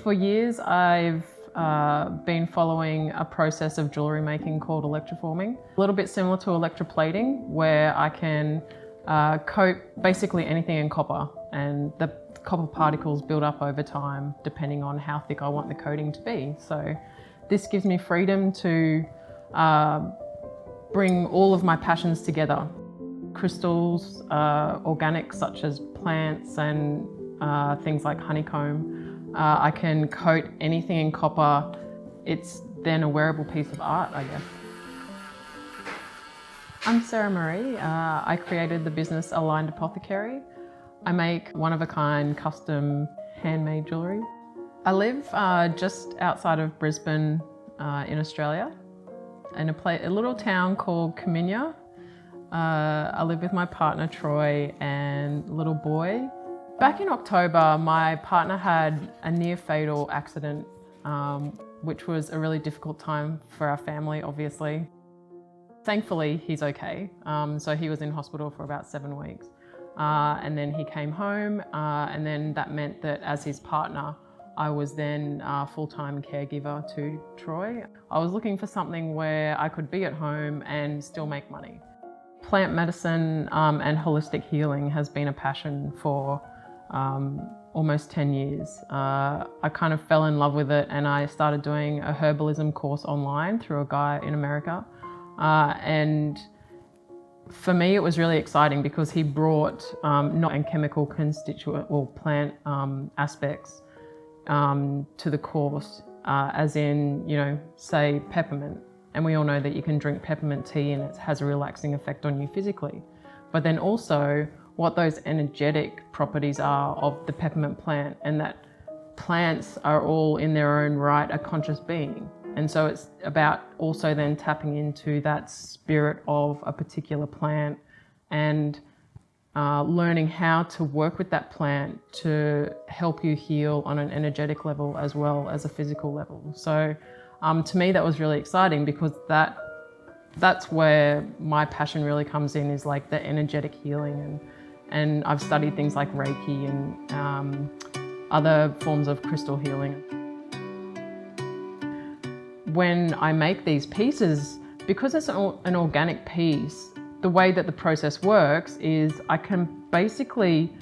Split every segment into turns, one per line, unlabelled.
For years, I've been following a process of jewellery making called electroforming. A little bit similar to electroplating, where I can coat basically anything in copper, and the copper particles build up over time depending on how thick I want the coating to be. So this gives me freedom to bring all of my passions together. Crystals, organic such as plants and things like honeycomb. I can coat anything in copper. It's then a wearable piece of art, I guess. I'm Maree. I created the business Aligned Apothekary. I make one-of-a-kind custom handmade jewellery. I live just outside of Brisbane in Australia, in a little town called Kaminya. I live with my partner Troy and little boy. Back in October, my partner had a near-fatal accident, which was a really difficult time for our family, obviously. Thankfully, he's okay. So he was in hospital for about 7 weeks. And then he came home, and then that meant that as his partner, I was then a full-time caregiver to Troy. I was looking for something where I could be at home and still make money. Plant medicine and holistic healing has been a passion for almost 10 years. I kind of fell in love with it, and I started doing a herbalism course online through a guy in America. And for me, it was really exciting because he brought not and chemical constituent or plant aspects to the course, as in, say peppermint. And we all know that you can drink peppermint tea and it has a relaxing effect on you physically. But then also what those energetic properties are of the peppermint plant, and that plants are all in their own right a conscious being. And so it's about also then tapping into that spirit of a particular plant and learning how to work with that plant to help you heal on an energetic level as well as a physical level. So to me, that was really exciting because that's where my passion really comes in, is like the energetic healing. And I've studied things like Reiki and other forms of crystal healing. When I make these pieces, because it's an organic piece, the way that the process works is I can basically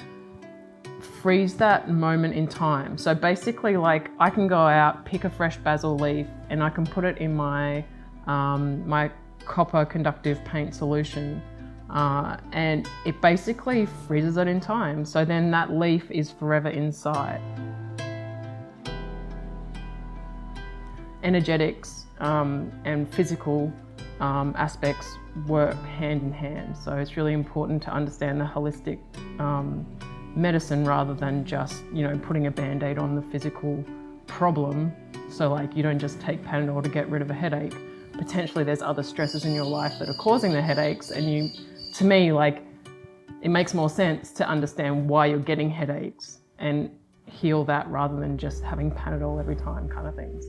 freeze that moment in time. So basically, like, I can go out, pick a fresh basil leaf, and I can put it in my my copper conductive paint solution, and it basically freezes it in time. So then that leaf is forever inside. Energetics and physical aspects work hand in hand. So it's really important to understand the holistic medicine rather than just, putting a band-aid on the physical problem. So like, you don't just take Panadol to get rid of a headache. Potentially there's other stresses in your life that are causing the headaches, and to me, like, it makes more sense to understand why you're getting headaches and heal that rather than just having Panadol every time kind of things.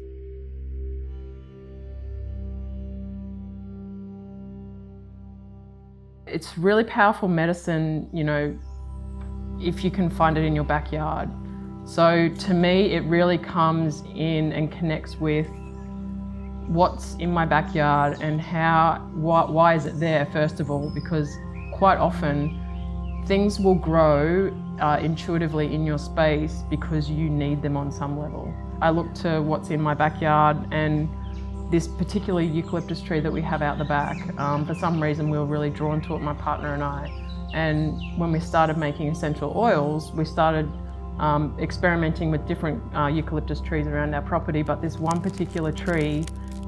It's really powerful medicine, if you can find it in your backyard. So to me, it really comes in and connects with what's in my backyard and why is it there, first of all, because quite often things will grow intuitively in your space because you need them on some level. I look to what's in my backyard, and this particular eucalyptus tree that we have out the back, for some reason we were really drawn to it, my partner and I. And when we started making essential oils, we started experimenting with different eucalyptus trees around our property, but this one particular tree,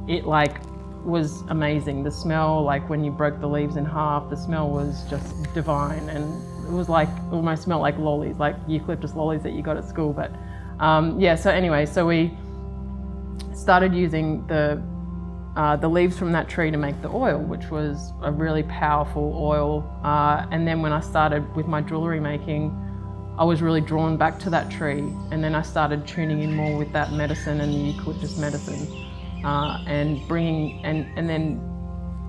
it was amazing. The smell, like when you broke the leaves in half, the smell was just divine, and it was like, almost smelled like lollies, like eucalyptus lollies that you got at school. But so we started using the leaves from that tree to make the oil, which was a really powerful oil. And then when I started with my jewellery making, I was really drawn back to that tree. And then I started tuning in more with that medicine and the eucalyptus medicine, and then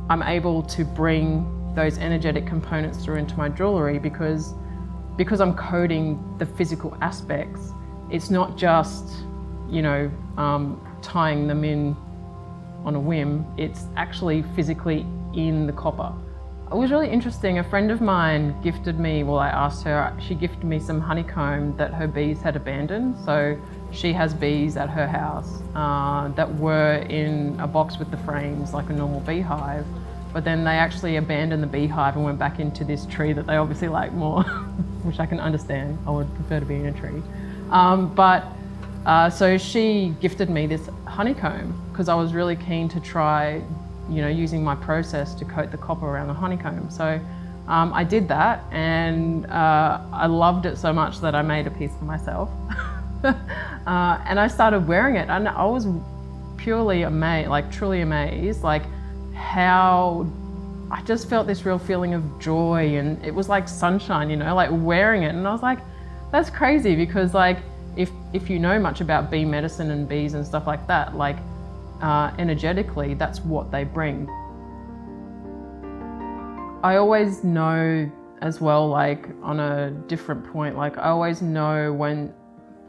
I'm able to bring those energetic components through into my jewellery because I'm coding the physical aspects. It's not just tying them in on a whim. It's actually physically in the copper. It was really interesting. A friend of mine gifted me, well, I asked her, she gifted me some honeycomb that her bees had abandoned. So she has bees at her house that were in a box with the frames like a normal beehive, but then they actually abandoned the beehive and went back into this tree that they obviously like more, which I can understand. I would prefer to be in a tree. So she gifted me this honeycomb because I was really keen to try using my process to coat the copper around the honeycomb. So I did that, and I loved it so much that I made a piece for myself. And I started wearing it, and I was purely amazed, like truly amazed, like how I just felt this real feeling of joy, and it was like sunshine, like wearing it. And I was like, that's crazy, because like if you know much about bee medicine and bees and stuff like that, like energetically, that's what they bring. I always know as well, like on a different point, like I always know when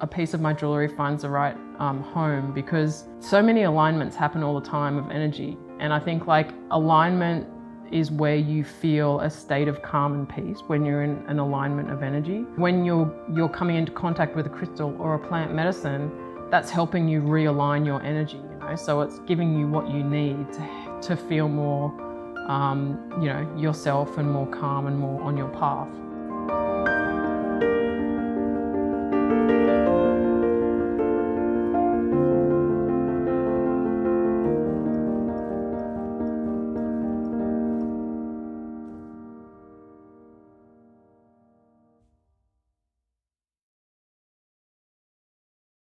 a piece of my jewellery finds the right home, because so many alignments happen all the time of energy. And I think like alignment is where you feel a state of calm and peace when you're in an alignment of energy. When you're coming into contact with a crystal or a plant medicine, that's helping you realign your energy, so it's giving you what you need to feel more yourself and more calm and more on your path.